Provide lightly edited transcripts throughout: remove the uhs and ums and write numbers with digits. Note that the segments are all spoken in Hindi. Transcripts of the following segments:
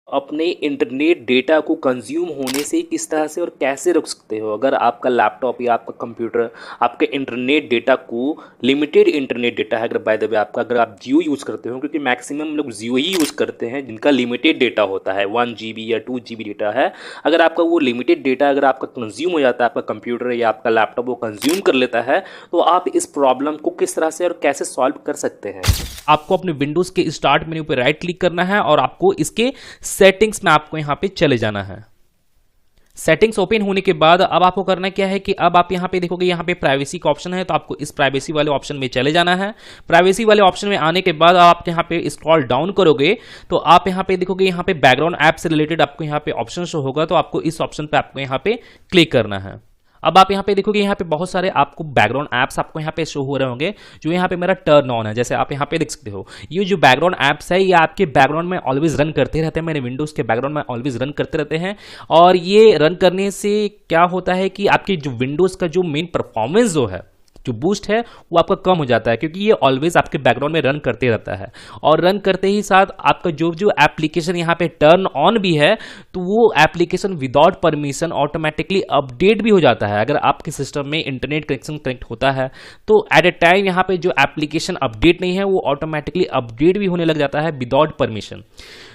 अपने इंटरनेट डेटा को कंज्यूम होने से किस तरह से और कैसे रोक सकते हो? अगर आपका लैपटॉप या आपका कंप्यूटर आपके इंटरनेट डेटा को लिमिटेड इंटरनेट डेटा है, अगर बाय द वे आपका अगर आप जियो यूज़ करते हो, क्योंकि मैक्सिमम लोग जियो ही यूज़ करते हैं जिनका लिमिटेड डेटा होता है, 1 GB या 2 GB डेटा है। अगर आपका वो लिमिटेड डेटा अगर आपका कंज्यूम हो जाता है, आपका कंप्यूटर या आपका लैपटॉप वो कंज्यूम कर लेता है, तो आप इस प्रॉब्लम को किस तरह से और कैसे सॉल्व कर सकते हैं? आपको अपने विंडोज के स्टार्ट मेन्यू पे राइट क्लिक करना है और आपको इसके सेटिंग्स में आपको यहां पे चले जाना है। सेटिंग्स ओपन होने के बाद अब आपको करना क्या है कि अब आप यहां पे देखोगे यहां पे प्राइवेसी का ऑप्शन है, तो आपको इस प्राइवेसी वाले ऑप्शन में चले जाना है। प्राइवेसी वाले ऑप्शन में आने के बाद आप यहां पे स्क्रॉल डाउन करोगे तो आप यहां पे देखोगे यहां पे बैकग्राउंड ऐप से रिलेटेड आपको यहां पे ऑप्शन शो होगा, तो आपको इस ऑप्शन पे आपको यहां पे क्लिक करना है। अब आप यहाँ पे देखोगे यहाँ पे बहुत सारे आपको बैकग्राउंड ऐप्स आपको यहाँ पे शो हो रहे होंगे, जो यहाँ पे मेरा टर्न ऑन है। जैसे आप यहाँ पे देख सकते हो, ये जो बैकग्राउंड ऐप्स है ये आपके बैकग्राउंड में ऑलवेज रन करते रहते हैं, मेरे विंडोज के बैकग्राउंड में ऑलवेज रन करते रहते हैं। और ये रन करने से क्या होता है कि आपकी जो विंडोज का जो मेन परफॉर्मेंस जो है, जो बूस्ट है, वो आपका कम हो जाता है, क्योंकि ये ऑलवेज आपके बैकग्राउंड में रन करते रहता है। और रन करते ही साथ आपका जो जो एप्लीकेशन यहाँ पे टर्न ऑन भी है, तो वो application without permission automatically update भी हो जाता है। अगर आपके सिस्टम में इंटरनेट कनेक्शन कनेक्ट होता है तो एट ए टाइम यहाँ पे जो एप्लीकेशन अपडेट नहीं है वो ऑटोमेटिकली अपडेट भी होने लग जाता है विदाउट परमिशन।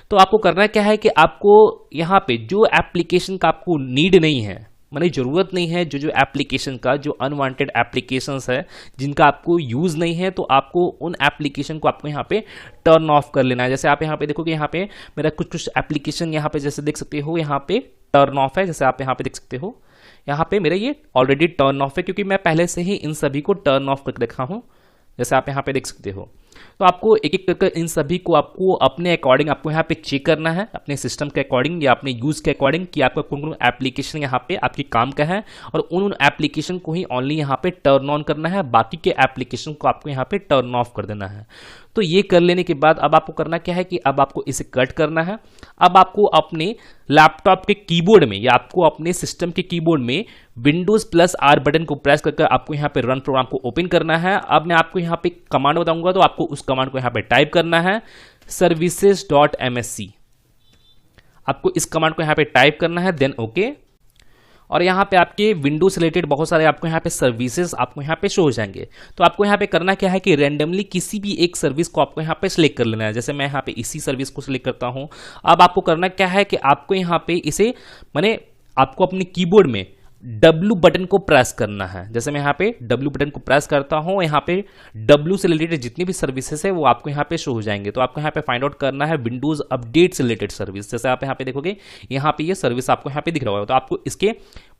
तो आपको करना क्या है कि आपको यहाँ पे जो एप्लीकेशन का आपको नीड नहीं है, माने जरूरत नहीं है, जो जो एप्लीकेशन का जो अनवांटेड एप्लीकेशंस है जिनका आपको यूज नहीं है, तो आपको उन एप्लीकेशन को आपको यहाँ पे टर्न ऑफ कर लेना है। जैसे आप यहाँ पे देखोगे यहाँ पे मेरा कुछ कुछ एप्लीकेशन यहाँ पे जैसे देख सकते हो यहाँ पे टर्न ऑफ है। जैसे आप यहाँ पे देख सकते हो यहाँ पे मेरा ये ऑलरेडी टर्न ऑफ है, क्योंकि मैं पहले से ही इन सभी को टर्न ऑफ करके रखा हूँ। जैसे आप यहाँ पे देख सकते हो, तो आपको एक एक करके इन सभी को आपको अपने अकॉर्डिंग आपको यहाँ पे चेक करना है, अपने सिस्टम के अकॉर्डिंग या अपने यूज के अकॉर्डिंग कि आपका कौन कौन एप्लीकेशन यहाँ पे आपकी काम का है, और उन एप्लीकेशन को ही ओनली यहाँ पे टर्न ऑन करना है, बाकी के एप्लीकेशन को आपको यहाँ पे टर्न ऑफ कर देना है। तो ये कर लेने के बाद अब आपको करना क्या है कि अब आपको इसे कट करना है। अब आपको अपने लैपटॉप के कीबोर्ड में या आपको अपने सिस्टम के कीबोर्ड में Windows+R बटन को प्रेस करके आपको यहाँ पे रन प्रोग्राम को ओपन करना है। अब मैं आपको यहाँ पे कमांड बताऊंगा, तो आपको उस कमांड को यहाँ पे टाइप करना है services.msc। आपको इस कमांड को यहाँ पे टाइप करना है, देन ओके। और यहाँ पे आपके विंडोज रिलेटेड बहुत सारे आपको यहाँ पे सर्विसेज आपको यहाँ पे शो हो जाएंगे। तो आपको यहाँ पे करना क्या है कि रैंडमली किसी भी एक सर्विस को आपको यहाँ पे सिलेक्ट कर लेना है। जैसे मैं यहाँ पे इसी सर्विस को सिलेक्ट करता हूँ। अब आपको करना क्या है कि आपको यहाँ पे इसे माने आपको अपने कीबोर्ड में W बटन को प्रेस करना है। जैसे मैं यहाँ पे W बटन को प्रेस करता हूँ, यहाँ पे W से रिलेटेड जितनी भी सर्विसेज है वो आपको यहाँ पे शो हो जाएंगे। तो आपको यहाँ पे फाइंड आउट करना है विंडोज अपडेट से रिलेटेड सर्विस। जैसे आप यहाँ पे देखोगे यहाँ पे ये सर्विस आपको यहाँ पे दिख रहा होगा, तो आपको इसके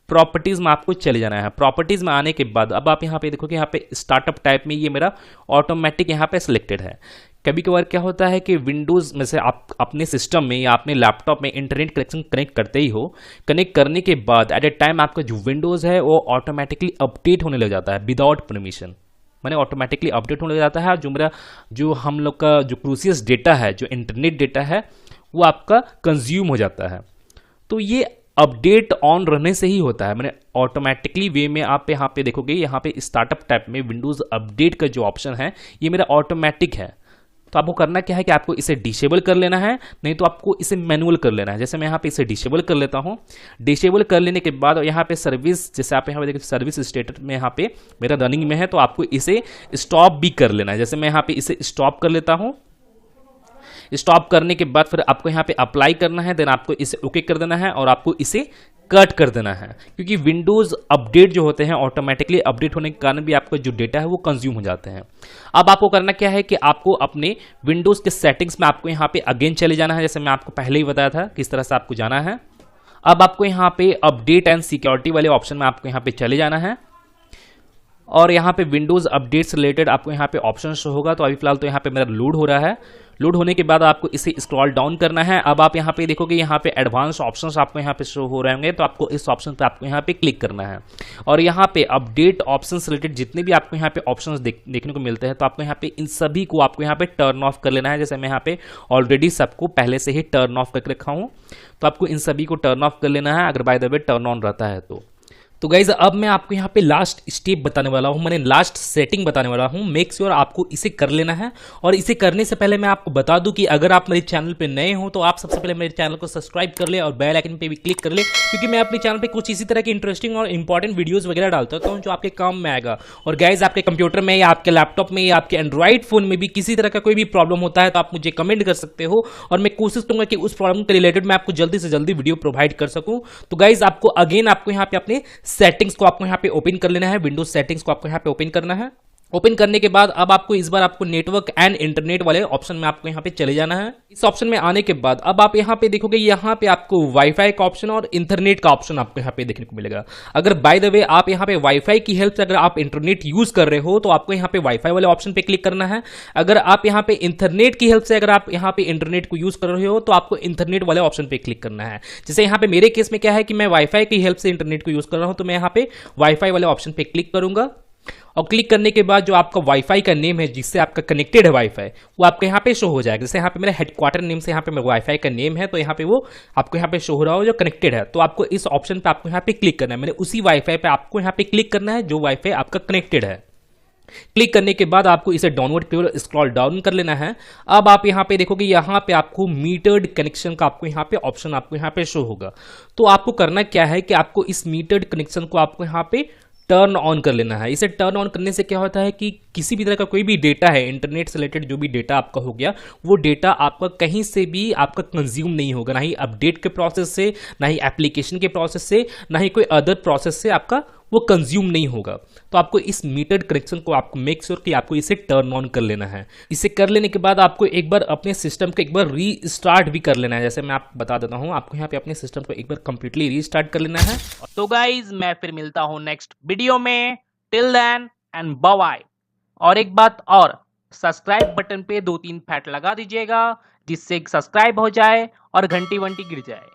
प्रॉपर्टीज में आपको चले जाना है। प्रॉपर्टीज में आने के बाद अब आप यहाँ पे देखोगे यहाँ पे स्टार्टअप टाइप में ये मेरा ऑटोमेटिक यहाँ पे सिलेक्टेड है। कभी कभार क्या होता है कि विंडोज में से आप अपने सिस्टम में या अपने लैपटॉप में इंटरनेट कनेक्शन कनेक्ट करते ही हो, कनेक्ट करने के बाद एट ए टाइम आपका जो विंडोज है वो ऑटोमेटिकली अपडेट होने लग जाता है विदाउट परमिशन, माने ऑटोमेटिकली अपडेट होने लग जाता है। जो मेरा जो हम लोग का जो क्रूसियस डेटा है, जो इंटरनेट डेटा है, वो आपका कंज्यूम हो जाता है। तो ये अपडेट ऑन रहने से ही होता है, मैंने ऑटोमेटिकली वे में आप यहाँ पे देखोगे यहाँ पे स्टार्टअप टैब में विंडोज अपडेट का जो ऑप्शन है ये मेरा ऑटोमेटिक है। तो आपको करना क्या है कि आपको इसे डिसेबल कर लेना है, नहीं तो आपको इसे मैनुअल कर लेना है। जैसे मैं यहाँ पे इसे डिसेबल कर लेता हूँ। डिसेबल कर लेने के बाद यहाँ पे सर्विस, जैसे आप यहाँ पे देखिए सर्विस स्टेटस में यहाँ पे मेरा रनिंग में है, तो आपको इसे स्टॉप भी कर लेना है। जैसे मैं यहाँ पे इसे स्टॉप कर लेता हूँ। स्टॉप करने के बाद फिर आपको यहाँ पे अप्लाई करना है, देन आपको इसे ओके कर देना है और आपको इसे कट कर देना है, क्योंकि विंडोज अपडेट जो होते हैं ऑटोमेटिकली अपडेट होने के कारण भी आपका जो डेटा है वो कंज्यूम हो जाते हैं। अब आपको करना क्या है कि आपको अपने विंडोज के सेटिंग्स में आपको यहाँ पे अगेन चले जाना है। जैसे मैं आपको पहले ही बताया था किस तरह से आपको जाना है। अब आपको यहाँ पे अपडेट एंड सिक्योरिटी वाले ऑप्शन में आपको यहाँ पे चले जाना है और यहाँ पे विंडोज अपडेट से रिलेटेड आपको यहाँ पे ऑप्शन शो होगा। तो अभी फिलहाल तो यहाँ पे मेरा लोड हो रहा है। लोड होने के बाद आपको इसे स्क्रॉल डाउन करना है। अब आप यहाँ पे देखोगे यहाँ पे एडवांस ऑप्शंस आपको यहाँ पे शो हो रहे होंगे, तो आपको इस ऑप्शन पे आपको यहाँ पे क्लिक करना है और यहाँ पे अपडेट ऑप्शन से रिलेटेड जितने भी आपको यहाँ पे ऑप्शंस देखने को मिलते हैं, तो आपको यहाँ पे इन सभी को आपको यहाँ पे टर्न ऑफ कर लेना है। जैसे मैं यहाँ पे ऑलरेडी सबको पहले से ही टर्न ऑफ करके रखा हूँ, तो आपको इन सभी को टर्न ऑफ कर लेना है अगर by the way turn on रहता है तो गाइज अब मैं आपको यहाँ पे लास्ट स्टेप बताने वाला हूँ, मैंने लास्ट सेटिंग बताने वाला हूँ। मेक श्योर आपको इसे कर लेना है। और इसे करने से पहले मैं आपको बता दूं कि अगर आप मेरे चैनल पे नए हो तो आप सबसे पहले मेरे चैनल को सब्सक्राइब कर ले और बेल आइकन पे भी क्लिक कर ले, क्योंकि मैं अपने चैनल पे कुछ इसी तरह की इंटरेस्टिंग और इंपॉर्टेंट वीडियोस वगैरह डालता हूँ जो आपके काम में आएगा। और गाइज आपके कंप्यूटर में या आपके लैपटॉप में या आपके एंड्रॉइड फोन में भी किसी तरह का कोई भी प्रॉब्लम होता है तो आप मुझे कमेंट कर सकते हो, और मैं कोशिश करूंगा कि उस प्रॉब्लम के रिलेटेड मैं आपको जल्दी से जल्दी वीडियो प्रोवाइड कर सकूं। तो गाइज आपको अगेन आपको यहाँ पे अपने सेटिंग्स को आपको यहाँ पे ओपन कर लेना है, विंडोज सेटिंग्स को आपको यहाँ पे ओपन करना है। ओपन करने के बाद अब आपको इस बार आपको नेटवर्क एंड इंटरनेट वाले ऑप्शन में आपको यहाँ पे चले जाना है। इस ऑप्शन में आने के बाद अब आप यहाँ पे देखोगे, यहाँ पे आपको वाईफाई का ऑप्शन और इंटरनेट का ऑप्शन आपको यहाँ पे देखने को मिलेगा। अगर बाय द वे आप यहाँ पे वाईफाई की हेल्प से अगर आप इंटरनेट यूज कर रहे हो तो आपको यहाँ पे वाईफाई वाले ऑप्शन पे क्लिक करना है। अगर आप यहाँ पे इंटरनेट की हेल्प से अगर आप यहाँ पे इंटरनेट को यूज कर रहे हो तो आपको इंटरनेट वाले ऑप्शन पे क्लिक करना है। जैसे यहाँ पे मेरे केस में क्या है कि मैं वाईफाई की हेल्प से इंटरनेट को यूज कर रहा हूँ, तो मैं यहाँ पे वाईफाई वाले ऑप्शन पे क्लिक करूंगा। और क्लिक करने के बाद जो आपका वाईफाई का नेम है जिससे आपका कनेक्टेड है वाईफाई, वो आपके यहाँ पे शो हो जाएगा। जैसे यहाँ पे मेरा हेडक्वार्टर नेम से यहाँ पे मेरा वाईफाई का नेम है, तो यहाँ पे वो आपको यहाँ पे शो हो रहा हो जो कनेक्टेड है। तो आपको इस ऑप्शन पे आपको यहाँ पे क्लिक करना है। मैंने उसी वाईफाई पे आपको यहाँ पे क्लिक करना है जो वाईफाई आपका कनेक्टेड है। क्लिक करने के बाद आपको इसे डाउनलोड की ओर स्क्रॉल डाउन कर लेना है। अब आप यहाँ पे देखोगे, यहाँ पे आपको मीटर्ड कनेक्शन का आपको यहाँ पे ऑप्शन आपको यहाँ पे शो होगा। तो आपको करना क्या है कि आपको इस मीटर्ड कनेक्शन को आपको यहाँ पे टर्न ऑन कर लेना है। इसे टर्न ऑन करने से क्या होता है कि किसी भी तरह का कोई भी डेटा है, इंटरनेट से रिलेटेड जो भी डेटा आपका हो गया, वो डेटा आपका कहीं से भी आपका कंज्यूम नहीं होगा, ना ही अपडेट के प्रोसेस से, ना ही एप्लीकेशन के प्रोसेस से, ना ही कोई अदर प्रोसेस से आपका वो कंज्यूम नहीं होगा। तो आपको इस मीटर्ड कनेक्शन को आपको मेक श्योर कि आपको इसे टर्न ऑन कर लेना है। इसे कर लेने के बाद आपको एक बार अपने सिस्टम को एक बार रीस्टार्ट भी कर लेना है। जैसे मैं आपको बता देता हूं, आपको यहाँ पे अपने सिस्टम को एक बार कंप्लीटली रीस्टार्ट कर लेना है। तो गाइज मैं फिर मिलता हूं नेक्स्ट वीडियो में। Till then and bye bye. और एक बात और, सब्सक्राइब बटन पे 2-3 फैट लगा दीजिएगा जिससे सब्सक्राइब हो जाए और घंटी वंटी गिर जाए।